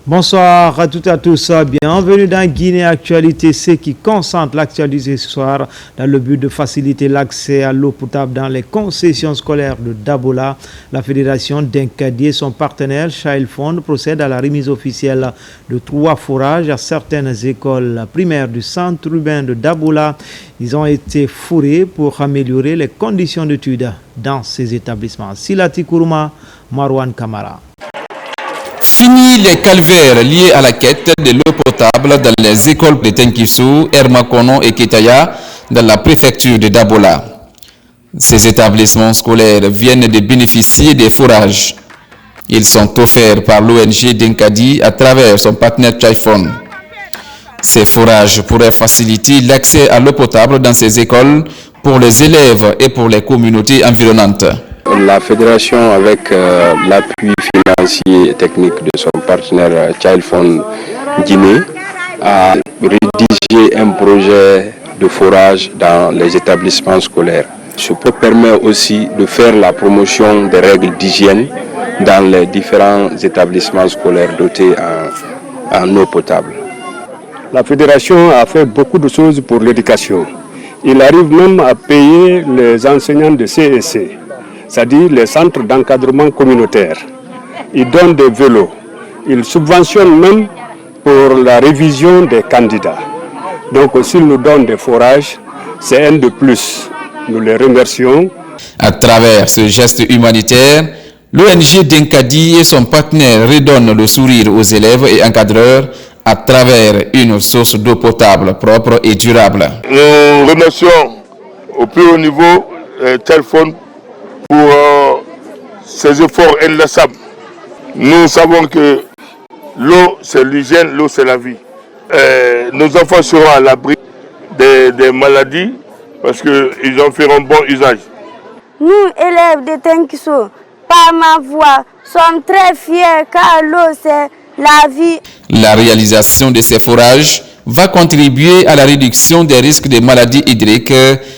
Bonsoir à toutes et à tous, bienvenue dans Guinée Actualité, ce qui concentre l'actualité ce soir dans le but de faciliter l'accès à l'eau potable dans les concessions scolaires de Dabola. La fédération d'Inkadi et son partenaire Child Fund procèdent à la remise officielle de 3 forages à certaines écoles primaires du centre urbain de Dabola. Ils ont été fourrés pour améliorer les conditions d'études dans ces établissements. Silati Kourouma, Marwan Kamara. Fini les calvaires liés à la quête de l'eau potable dans les écoles de Tenkissou, Hermakono et Ketaya dans la préfecture de Dabola. Ces établissements scolaires viennent de bénéficier des forages. Ils sont offerts par l'ONG d'Inkadi à travers son partenaire Chaifon. Ces forages pourraient faciliter l'accès à l'eau potable dans ces écoles pour les élèves et pour les communautés environnantes. La fédération, avec l'appui financier et technique de son partenaire Child Fund Guinée, a rédigé un projet de forage dans les établissements scolaires. Ce projet permet aussi de faire la promotion des règles d'hygiène dans les différents établissements scolaires dotés en eau potable. La fédération a fait beaucoup de choses pour l'éducation. Il arrive même à payer les enseignants de CEC, c'est-à-dire les centres d'encadrement communautaire. Ils donnent des vélos. Ils subventionnent même pour la révision des candidats. Donc s'ils nous donnent des forages, c'est un de plus. Nous les remercions. À travers ce geste humanitaire, l'ONG d'Inkadi et son partenaire redonnent le sourire aux élèves et encadreurs à travers une source d'eau potable propre et durable. Nous remercions au plus haut niveau Child Fund pour ces efforts inlassables. Nous savons que l'eau c'est l'hygiène, l'eau c'est la vie. Nos enfants seront à l'abri des maladies parce qu'ils en feront bon usage. Nous, élèves de Tenkissou, par ma voix, sommes très fiers car l'eau c'est la vie. La réalisation de ces forages va contribuer à la réduction des risques de maladies hydriques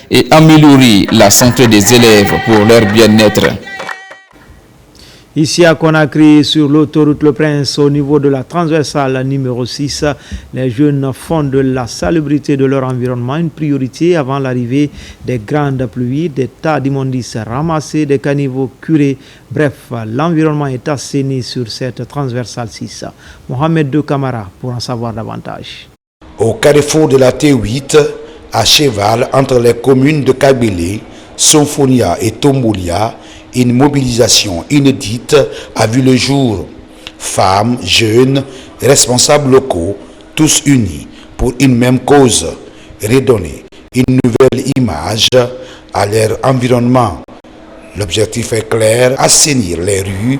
et améliorer la santé des élèves pour leur bien-être. Ici à Conakry, sur l'autoroute Le Prince, au niveau de la transversale numéro 6, les jeunes font de la salubrité de leur environnement une priorité avant l'arrivée des grandes pluies, des tas d'immondices ramassés, des caniveaux curés. Bref, l'environnement est assaini sur cette transversale 6. Mohamed De Camara pour en savoir davantage. Au carrefour de la T8, à cheval entre les communes de Kabylie, Sonfonia et Tomboulia, une mobilisation inédite a vu le jour. Femmes, jeunes, responsables locaux, tous unis pour une même cause, redonner une nouvelle image à leur environnement. L'objectif est clair, assainir les rues,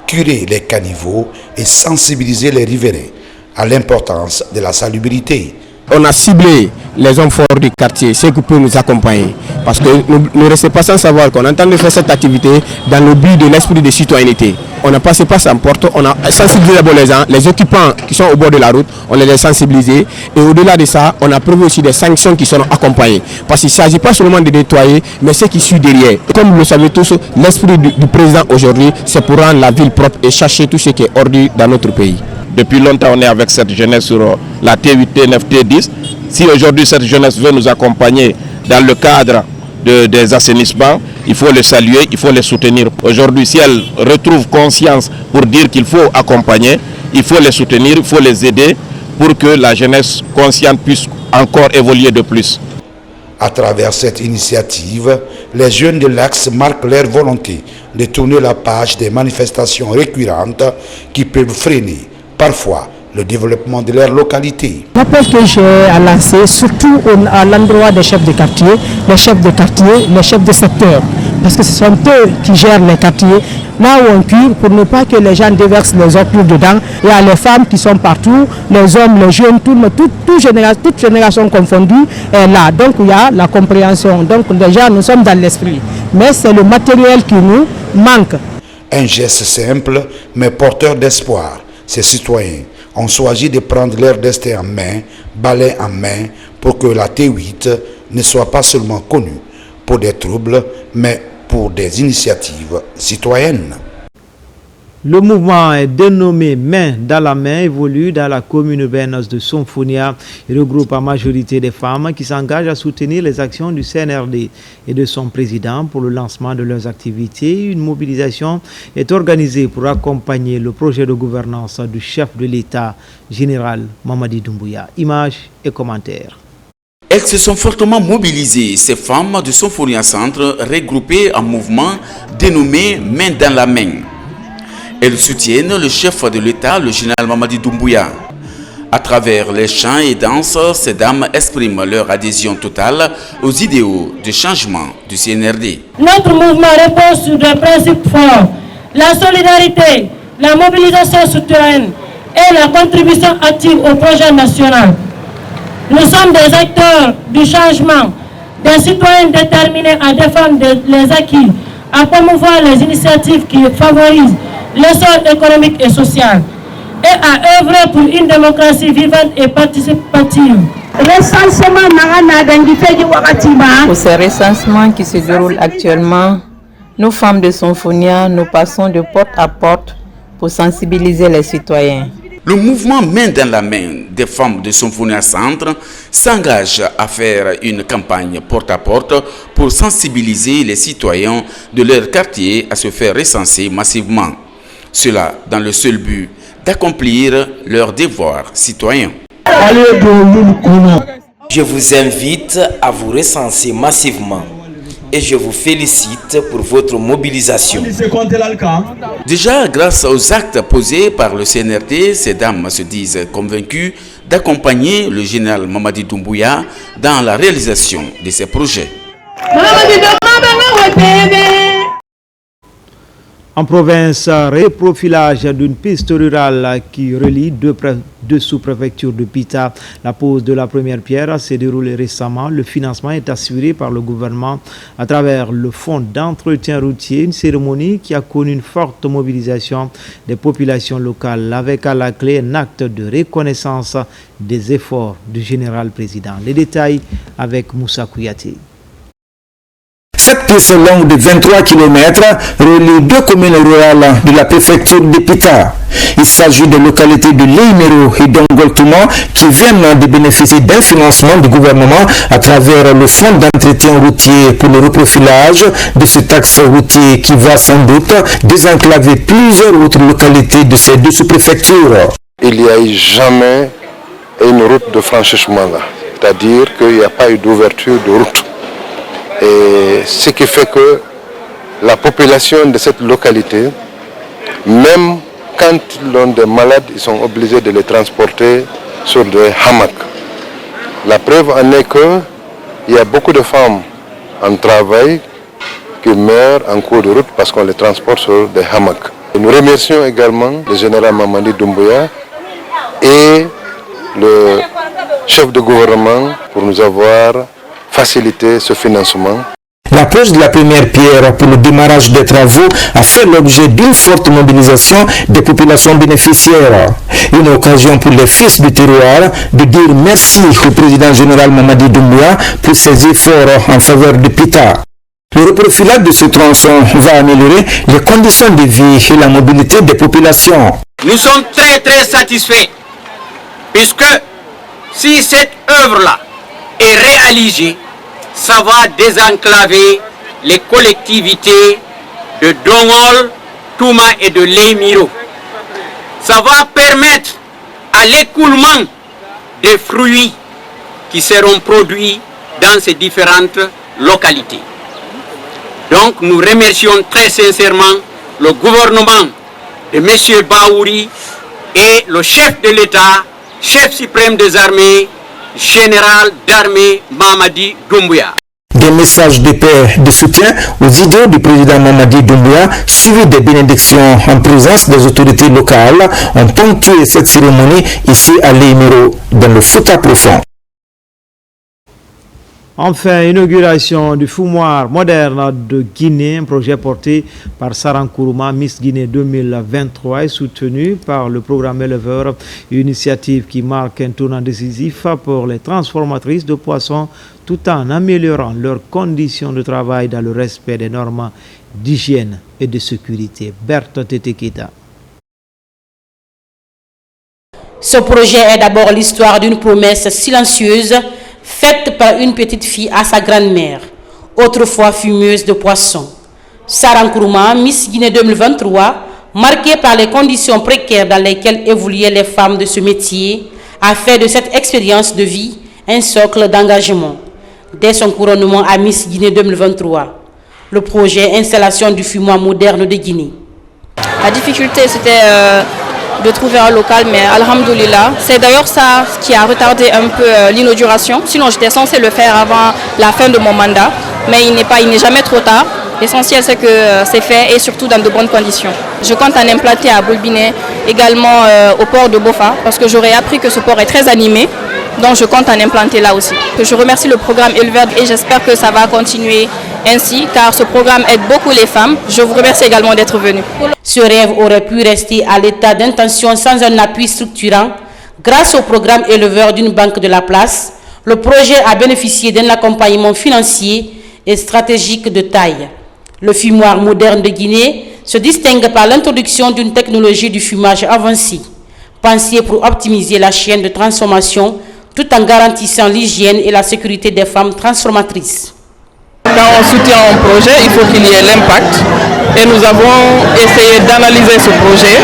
curer les caniveaux et sensibiliser les riverains à l'importance de la salubrité. On a ciblé les hommes forts du quartier, ceux qui peuvent nous accompagner. Parce que ne restez pas sans savoir qu'on entend de faire cette activité dans le but de l'esprit de citoyenneté. On n'a passé pas sans porte, on a sensibilisé d'abord les gens, les occupants qui sont au bord de la route, on les a sensibilisés. Et au-delà de ça, on a prévu aussi des sanctions qui seront accompagnées. Parce qu'il ne s'agit pas seulement de nettoyer, mais ceux qui suivent derrière. Et comme vous le savez tous, l'esprit du président aujourd'hui, c'est pour rendre la ville propre et chercher tout ce qui est ordure dans notre pays. Depuis longtemps, on est avec cette jeunesse sur la T8, T9, T10. Si aujourd'hui cette jeunesse veut nous accompagner dans le cadre des assainissements, il faut les saluer, il faut les soutenir. Aujourd'hui, si elles retrouvent conscience pour dire qu'il faut accompagner, il faut les soutenir, il faut les aider pour que la jeunesse consciente puisse encore évoluer de plus. À travers cette initiative, les jeunes de l'Axe marquent leur volonté de tourner la page des manifestations récurrentes qui peuvent freiner parfois le développement de leur localité. L'appel que j'ai à lancer, surtout à l'endroit des chefs de quartier, les chefs de secteur, parce que ce sont eux qui gèrent les quartiers, là où on cure, pour ne pas que les gens déversent les ordures dedans. Il y a les femmes qui sont partout, les hommes, les jeunes, toute génération confondue est là. Donc il y a la compréhension. Donc déjà nous sommes dans l'esprit. Mais c'est le matériel qui nous manque. Un geste simple, mais porteur d'espoir. Ces citoyens ont choisi de prendre leur destin en main, balai en main, pour que la T8 ne soit pas seulement connue pour des troubles, mais pour des initiatives citoyennes. Le mouvement est dénommé Main dans la main, évolue dans la commune urbaine de Sonfonia et regroupe en majorité des femmes qui s'engagent à soutenir les actions du CNRD et de son président pour le lancement de leurs activités. Une mobilisation est organisée pour accompagner le projet de gouvernance du chef de l'État, général Mamadi Doumbouya. Images et commentaires. Elles se sont fortement mobilisées, ces femmes de Sonfonia Centre, regroupées en mouvement dénommé Main dans la main. Elles soutiennent le chef de l'État, le général Mamadi Doumbouya. À travers les chants et danses, ces dames expriment leur adhésion totale aux idéaux de changement du CNRD. Notre mouvement repose sur des principes forts, la solidarité, la mobilisation souterraine et la contribution active au projet national. Nous sommes des acteurs du changement, des citoyens déterminés à défendre les acquis, à promouvoir les initiatives qui favorisent l'essor économique et social, et à œuvrer pour une démocratie vivante et participative. Pour ces recensements qui se déroulent actuellement, nous femmes de Sonfonia, nous passons de porte à porte pour sensibiliser les citoyens. Le mouvement Main dans la main des femmes de Sonfonia Centre s'engage à faire une campagne porte à porte pour sensibiliser les citoyens de leur quartier à se faire recenser massivement. Cela dans le seul but d'accomplir leurs devoirs citoyens. Je vous invite à vous recenser massivement et je vous félicite pour votre mobilisation. Déjà, grâce aux actes posés par le CNRD, ces dames se disent convaincues d'accompagner le général Mamadi Doumbouya dans la réalisation de ses projets. En province, reprofilage d'une piste rurale qui relie deux sous-préfectures de Pita. La pose de la première pierre s'est déroulée récemment. Le financement est assuré par le gouvernement à travers le fonds d'entretien routier. Une cérémonie qui a connu une forte mobilisation des populations locales avec à la clé un acte de reconnaissance des efforts du général président. Les détails avec Moussa Kouyaté. Cette piste longue de 23 km relie deux communes rurales de la préfecture de Pita. Il s'agit de localités de Leimero et d'Ongoltouma qui viennent de bénéficier d'un financement du gouvernement à travers le fonds d'entretien routier pour le reprofilage de cet axe routier qui va sans doute désenclaver plusieurs autres localités de ces deux sous-préfectures. Il n'y a eu jamais une route de franchissement là, c'est-à-dire qu'il n'y a pas eu d'ouverture de route. Et ce qui fait que la population de cette localité, même quand ils ont des malades, ils sont obligés de les transporter sur des hamacs. La preuve en est qu'il y a beaucoup de femmes en travail qui meurent en cours de route parce qu'on les transporte sur des hamacs. Et nous remercions également le général Mamadi Doumbouya et le chef de gouvernement pour nous avoir faciliter ce financement. La pose de la première pierre pour le démarrage des travaux a fait l'objet d'une forte mobilisation des populations bénéficiaires. Une occasion pour les fils du terroir de dire merci au président général Mamadi Doumbouya pour ses efforts en faveur de Pita. Le reprofilage de ce tronçon va améliorer les conditions de vie et la mobilité des populations. Nous sommes très satisfaits puisque si cette œuvre-là est réalisé, ça va désenclaver les collectivités de Dongol, Touma et de Leimero. Ça va permettre à l'écoulement des fruits qui seront produits dans ces différentes localités. Donc nous remercions très sincèrement le gouvernement de M. Baouri et le chef de l'État, chef suprême des armées, général d'armée Mamadi Doumbouya. Des messages de paix et de soutien aux idées du président Mamadi Doumbouya, suivis des bénédictions en présence des autorités locales, ont ponctué cette cérémonie ici à Leimero, dans le Fouta profond. Enfin, inauguration du fumoir moderne de Guinée, un projet porté par Saran Kourouma, Miss Guinée 2023 et soutenu par le programme éleveur, une initiative qui marque un tournant décisif pour les transformatrices de poissons tout en améliorant leurs conditions de travail dans le respect des normes d'hygiène et de sécurité. Berthe Teteketa. Ce projet est d'abord l'histoire d'une promesse silencieuse faite par une petite fille à sa grand-mère, autrefois fumeuse de poissons. Sarah Nkrumah, Miss Guinée 2023, marquée par les conditions précaires dans lesquelles évoluaient les femmes de ce métier, a fait de cette expérience de vie un socle d'engagement. Dès son couronnement à Miss Guinée 2023, le projet Installation du fumoir moderne de Guinée. La difficulté, c'était de trouver un local, mais alhamdoulilah, c'est d'ailleurs ça qui a retardé un peu l'inauguration. Sinon, j'étais censée le faire avant la fin de mon mandat, mais il n'est jamais trop tard. L'essentiel, c'est que c'est fait et surtout dans de bonnes conditions. Je compte en implanter à Boulbiné, également au port de Bofa, parce que j'aurais appris que ce port est très animé, donc je compte en implanter là aussi. Je remercie le programme Éleveur et j'espère que ça va continuer ainsi, car ce programme aide beaucoup les femmes. Je vous remercie également d'être venu. Ce rêve aurait pu rester à l'état d'intention sans un appui structurant. Grâce au programme Éleveur d'une banque de la place, le projet a bénéficié d'un accompagnement financier et stratégique de taille. Le fumoir moderne de Guinée se distingue par l'introduction d'une technologie du fumage avancée, pensée pour optimiser la chaîne de transformation tout en garantissant l'hygiène et la sécurité des femmes transformatrices. Quand on soutient un projet, il faut qu'il y ait l'impact. Et nous avons essayé d'analyser ce projet.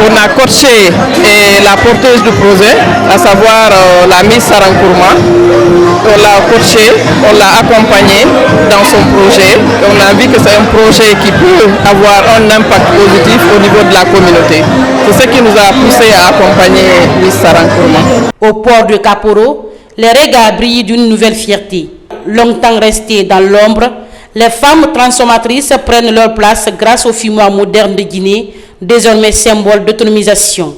On a coaché la porteuse du projet, à savoir la Miss Sarah Nkrumah. On l'a coachée, on l'a accompagnée dans son projet. Et on a vu que c'est un projet qui peut avoir un impact positif au niveau de la communauté. C'est ce qui nous a poussé à accompagner Miss Sarah Nkrumah. Au port de Kaporo, les regards brillent d'une nouvelle fierté. Longtemps restées dans l'ombre, les femmes transformatrices prennent leur place grâce au fumoir moderne de Guinée, désormais symbole d'autonomisation.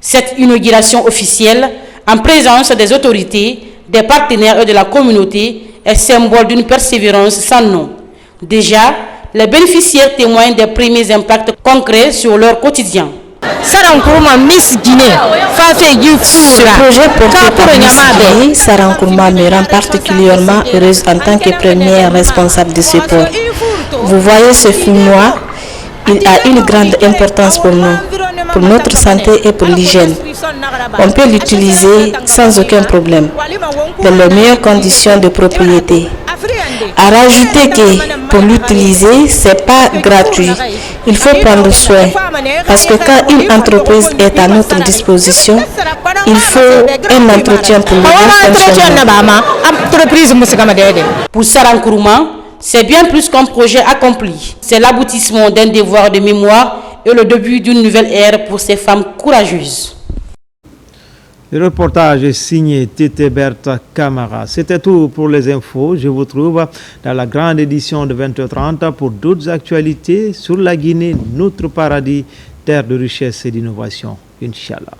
Cette inauguration officielle, en présence des autorités, des partenaires et de la communauté, est symbole d'une persévérance sans nom. Déjà, les bénéficiaires témoignent des premiers impacts concrets sur leur quotidien. Sarah Nkrumah Miss Guinée. Ce projet porté par Miss Guinée, Sarah Nkrumah me rend particulièrement heureuse en tant que première responsable de ce port. Vous voyez ce fumoir, il a une grande importance pour nous, pour notre santé et pour l'hygiène. On peut l'utiliser sans aucun problème, dans les meilleures conditions de propriété. À rajouter que pour l'utiliser, ce n'est pas gratuit. Il faut prendre soin. Parce que quand une entreprise est à notre disposition, il faut un entretien pour le bon fonctionnement. Pour Sarah Nkrumah, c'est bien plus qu'un projet accompli. C'est l'aboutissement d'un devoir de mémoire et le début d'une nouvelle ère pour ces femmes courageuses. Le reportage est signé Tété Bertha Camara. C'était tout pour les infos. Je vous trouve dans la grande édition de 20h30 pour d'autres actualités sur la Guinée, notre paradis, terre de richesse et d'innovation. Inch'Allah.